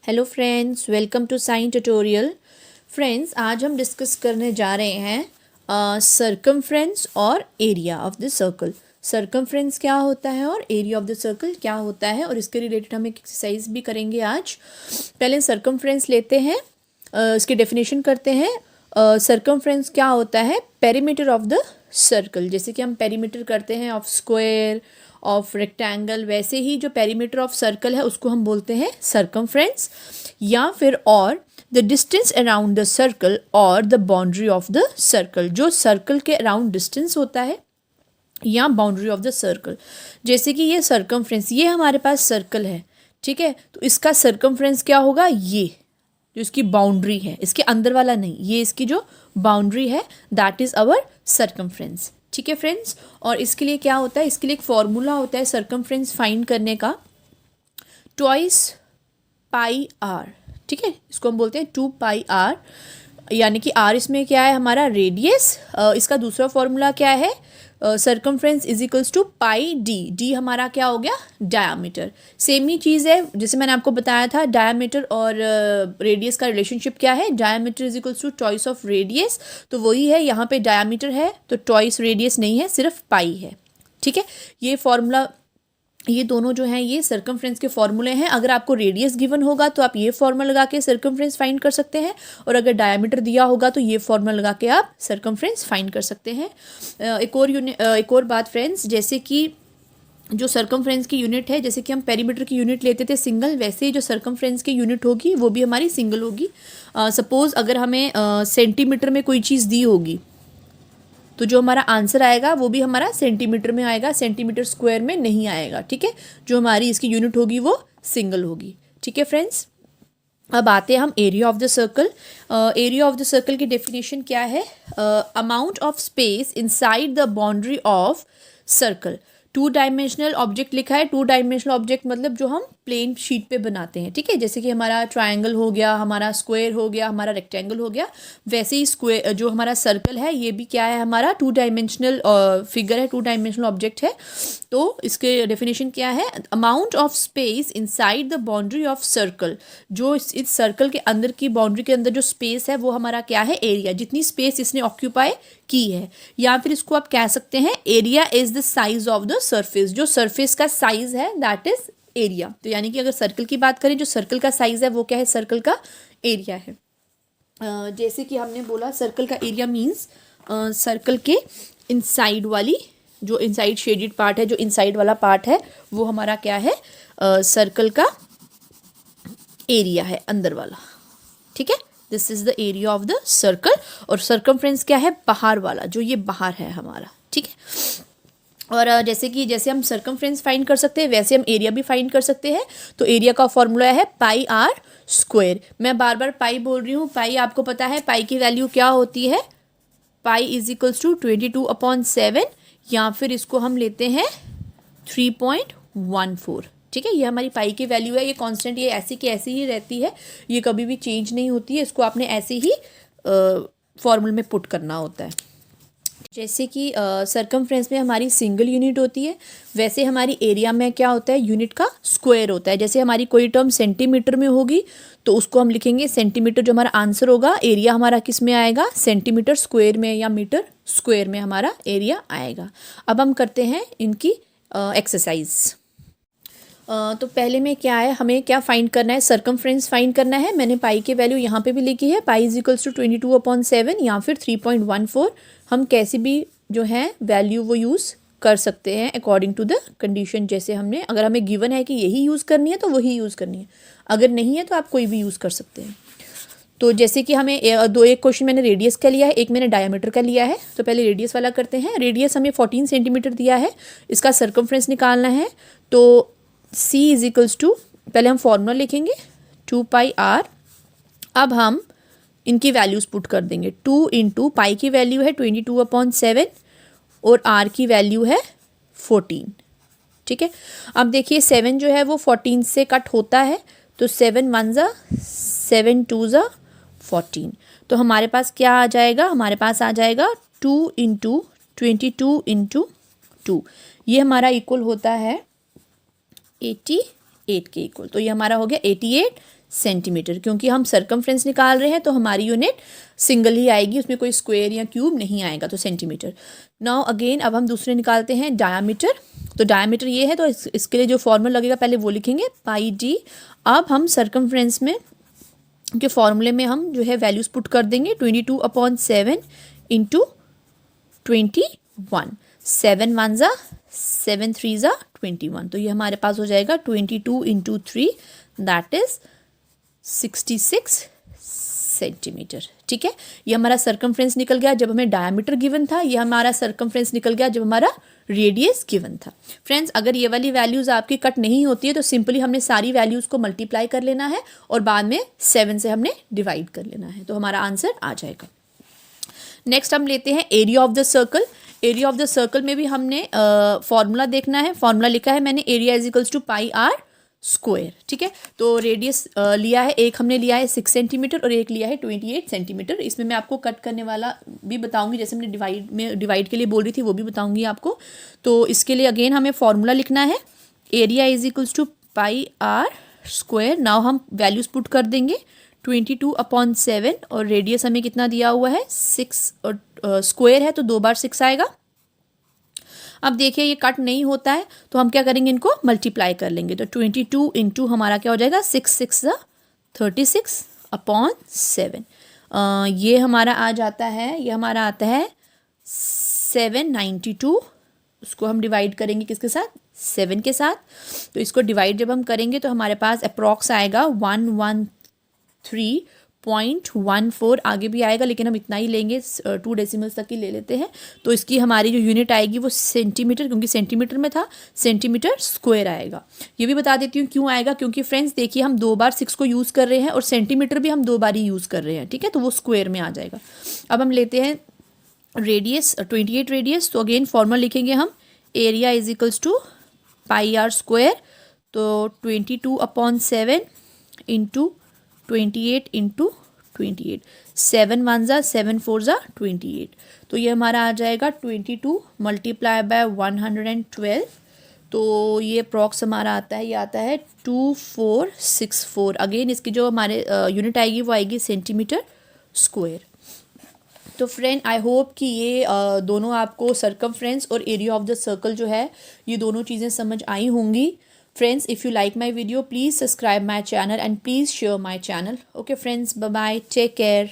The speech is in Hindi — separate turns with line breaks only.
Hello friends, welcome to sign tutorial. Friends, आज हम डिस्कस करने जा रहे हैं सर्कमफ्रेंस और area of the circle. Circumference क्या होता है और एरिया ऑफ द सर्कल क्या होता है, और इसके रिलेटेड हम एक एक्सरसाइज भी करेंगे आज। पहले सर्कमफ्रेंस लेते हैं, इसकी डेफिनेशन करते हैं। सर्कमफ्रेंस क्या होता है? Perimeter of the circle. जैसे कि हम पेरीमीटर करते हैं ऑफ स्क्वायर, ऑफ रेक्टेंगल, वैसे ही जो पेरीमीटर ऑफ सर्कल है उसको हम बोलते हैं सर्कमफ्रेंस, या फिर or the distance around the circle or the boundary of the circle. जो सर्कल के अराउंड डिस्टेंस होता है या बाउंड्री ऑफ द सर्कल। जैसे कि ये सर्कमफ्रेंस, ये हमारे पास सर्कल है, ठीक है, तो इसका सर्कमफ्रेंस क्या होगा? ये जो इसकी बाउंड्री है, इसके अंदर वाला नहीं, ये इसकी जो बाउंड्री है, दैट इज अवर सर्कमफ्रेंस। ठीक है फ्रेंड्स, और इसके लिए क्या होता है? इसके लिए एक फॉर्मूला होता है सर्कमफ्रेंस फाइंड करने का, ट्वाइस पाई आर। ठीक है, इसको हम बोलते हैं 2 पाई आर, यानी कि आर इसमें क्या है? हमारा रेडियस। इसका दूसरा फॉर्मूला क्या है? Circumference is equals to pi d. D हमारा क्या हो गया? डायामीटर। सेम ही चीज़ है, जैसे मैंने आपको बताया था डायामीटर और रेडियस का रिलेशनशिप क्या है? Diameter is equals to twice of radius, तो वही है, यहाँ पे डायामीटर है तो ट्वाइस रेडियस नहीं है, सिर्फ पाई है। ठीक है, ये फॉर्मूला, ये दोनों जो हैं ये सर्कमफ्रेंस के फॉर्मूले हैं। अगर आपको रेडियस गिवन होगा तो आप ये फॉर्मूला लगा के सर्कमफ्रेंस फाइंड कर सकते हैं, और अगर डायमीटर दिया होगा तो ये फॉर्मूला लगा के आप सर्कमफ्रेंस फाइंड कर सकते हैं। एक और बात फ्रेंड्स, जैसे कि जो सर्कमफ्रेंस की यूनिट है, जैसे कि हम पेरीमीटर की यूनिट लेते थे सिंगल, वैसे ही जो सर्कमफ्रेंस की यूनिट होगी वो भी हमारी सिंगल होगी। सपोज़ अगर हमें सेंटीमीटर में कोई चीज़ दी होगी तो जो हमारा आंसर आएगा वो भी हमारा सेंटीमीटर में आएगा, सेंटीमीटर स्क्वायर में नहीं आएगा। ठीक है, जो हमारी इसकी यूनिट होगी वो सिंगल होगी। ठीक है फ्रेंड्स, अब आते हैं हम area of the circle. Area of the circle की डेफिनेशन क्या है? Amount of space inside the boundary of circle. 2 dimensional object लिखा है। 2 डायमेंशनल ऑब्जेक्ट मतलब जो हम प्लेन शीट पे बनाते हैं। ठीक है, जैसे कि हमारा ट्रायंगल हो गया, हमारा स्क्वायर हो गया, हमारा रेक्टेंगल हो गया, वैसे ही स्क्वायर जो हमारा सर्कल है ये भी क्या है? हमारा 2 डायमेंशनल फिगर है, 2 डायमेंशनल ऑब्जेक्ट है। तो इसके डेफिनेशन क्या है? Amount of space inside the boundary of circle. जो इस सर्कल के अंदर की बाउंड्री के अंदर जो स्पेस है वो हमारा क्या है? एरिया। जितनी स्पेस इसने ऑक्यूपाई की है, या फिर इसको आप कह सकते हैं area is the size of the surface. जो सरफेस का साइज है दैट इज एरिया। तो यानी कि अगर सर्कल की बात करें, जो सर्कल का साइज है वो क्या है? सर्कल का एरिया है। जैसे कि हमने बोला सर्कल का एरिया मीन्स सर्कल के इनसाइड वाली, जो इनसाइड शेडेड पार्ट है, जो इनसाइड वाला पार्ट है वो हमारा क्या है? सर्कल का एरिया है, अंदर वाला। ठीक है, this is the area of the circle. और सर्कमफ्रेंस क्या है? बाहर वाला, जो ये बाहर है हमारा। ठीक है, और जैसे हम सर्कमफ्रेंस फाइंड कर सकते हैं वैसे हम एरिया भी फाइंड कर सकते हैं। तो एरिया का फॉर्मूला है पाई आर स्क्वायर। मैं बार बार पाई बोल रही हूँ, पाई आपको पता है पाई की वैल्यू क्या होती है? पाई इज इक्वल्स टू 22/7, या फिर इसको हम लेते हैं 3.14। ठीक है, ये हमारी पाई की वैल्यू है। ये कांस्टेंट, ये ऐसी की ऐसी ही रहती है, ये कभी भी चेंज नहीं होती है। इसको आपने ऐसे ही फॉर्मूले में पुट करना होता है। जैसे कि सर्कमफ्रेंस में हमारी सिंगल यूनिट होती है, वैसे हमारी एरिया में क्या होता है? यूनिट का स्क्वायर होता है। जैसे हमारी कोई टर्म सेंटीमीटर में होगी तो उसको हम लिखेंगे सेंटीमीटर, जो हमारा आंसर होगा। एरिया हमारा किस में आएगा? सेंटीमीटर स्क्वायर में या मीटर स्क्वायर में हमारा एरिया आएगा। अब हम करते हैं इनकी एक्सरसाइज। तो पहले में क्या है, हमें क्या फाइंड करना है? सर्कमफ्रेंस फाइंड करना है। मैंने पाई की वैल्यू यहाँ पे भी लिखी है, पाई इज इक्वल्स टू 22/7 या फिर 3.14। हम कैसी भी जो है वैल्यू वो यूज़ कर सकते हैं अकॉर्डिंग टू द कंडीशन। जैसे हमने, अगर हमें गिवन है कि यही यूज़ करनी है तो वही यूज़ करनी है, अगर नहीं है तो आप कोई भी यूज़ कर सकते हैं। तो जैसे कि हमें एक क्वेश्चन मैंने रेडियस का लिया है, एक मैंने डायमीटर का लिया है। तो पहले रेडियस वाला करते हैं। रेडियस हमें 14 सेंटीमीटर दिया है, इसका सर्कमफ्रेंस निकालना है। तो C इज इक्वल्स टू, पहले हम फॉर्मूला लिखेंगे 2 पाई आर। अब हम इनकी वैल्यूज़ पुट कर देंगे। 2 इंटू पाई की वैल्यू है 22/7 और आर की वैल्यू है 14। ठीक है, अब देखिए 7 जो है वो 14 से कट होता है, तो 7 1 ज़ा 7 2 ज़ा 14। तो हमारे पास क्या आ जाएगा? हमारे पास आ जाएगा 2 इंटू 22 इंटू 2। ये हमारा इक्वल होता है 88 के इक्वल। तो ये हमारा हो गया 88 सेंटीमीटर, क्योंकि हम सर्कमफ्रेंस निकाल रहे हैं तो हमारी यूनिट सिंगल ही आएगी, उसमें कोई स्क्वायर या क्यूब नहीं आएगा, तो सेंटीमीटर। नाउ अगेन अब हम दूसरे निकालते हैं डायामीटर। तो डायामीटर ये है, तो इसके लिए जो फॉर्मूला लगेगा पहले वो लिखेंगे, पाई डी। अब हम सर्कमफ्रेंस में के फॉर्मूले में हम जो है वैल्यूज़ पुट कर देंगे, 22/7 इंटू 21, 7 1 ज़ा 7 3 ज़ा 21, तो ये हमारे पास हो जाएगा 22 इंटू 3, दैट इज़ 66 सेंटीमीटर। ठीक है, ये हमारा सर्कमफ्रेंस निकल गया जब हमें डायामीटर गिवन था, ये हमारा सर्कमफ्रेंस निकल गया जब हमारा रेडियस गिवन था। फ्रेंड्स, अगर ये वाली वैल्यूज़ आपकी कट नहीं होती है तो सिंपली हमने सारी वैल्यूज़ को मल्टीप्लाई कर लेना है और बाद में 7 से हमने डिवाइड कर लेना है, तो हमारा आंसर आ जाएगा। नेक्स्ट हम लेते हैं area of the circle. Area of the circle में भी हमने फॉर्मूला देखना है। फॉर्मूला लिखा है मैंने, area is equals to pi r square. ठीक है, तो रेडियस लिया है, एक हमने लिया है 6 सेंटीमीटर और एक लिया है 28 सेंटीमीटर। इसमें मैं आपको कट करने वाला भी बताऊंगी, जैसे हमने डिवाइड के लिए बोल रही थी वो भी बताऊंगी आपको। तो इसके लिए अगेन हमें फॉर्मूला लिखना है, area is equals to pi r square. Now हम वैल्यूज पुट कर देंगे, 22/7 और रेडियस हमें कितना दिया हुआ है 6, और स्क्वायर है तो 2 बार 6 आएगा। अब देखिए ये कट नहीं होता है तो हम क्या करेंगे, इनको मल्टीप्लाई कर लेंगे। तो 22 इंटू हमारा क्या हो जाएगा 6 6 36/7। ये हमारा आ जाता है, ये हमारा आता है 792। उसको हम डिवाइड करेंगे किसके साथ, 7 के साथ। तो इसको डिवाइड जब हम करेंगे तो हमारे पास अप्रॉक्स आएगा 113.14। आगे भी आएगा लेकिन हम इतना ही लेंगे, 2 डेसिमल्स तक ही ले लेते हैं। तो इसकी हमारी जो यूनिट आएगी वो सेंटीमीटर, क्योंकि सेंटीमीटर में था, सेंटीमीटर स्क्वायर आएगा। ये भी बता देती हूँ क्यों आएगा, क्योंकि फ्रेंड्स देखिए हम 2 बार 6 को यूज़ कर रहे हैं और सेंटीमीटर भी हम 2 बार ही यूज़ कर रहे हैं। ठीक है, तो वो स्क्वायर में आ जाएगा। अब हम लेते हैं रेडियस, 28 रेडियस। तो अगेन फॉर्मूला लिखेंगे हम, area is equals to pi r square. तो 22/7 इंटू 28 इंटू 28, 7 1 ज़ा 7 4 ज़ा 28। तो ये हमारा आ जाएगा 22 मल्टीप्लाई बाय 112। तो ये अप्रॉक्स हमारा आता है, ये आता है 2464। अगेन इसकी जो हमारे यूनिट आएगी वो आएगी सेंटीमीटर स्क्वायर। तो फ्रेंड आई होप कि ये दोनों आपको सर्कमफ्रेंस और एरिया ऑफ द सर्कल जो है ये दोनों चीज़ें समझ आई होंगी। Friends, if you like my video, please subscribe my channel and please share my channel. Okay friends, bye bye, take care.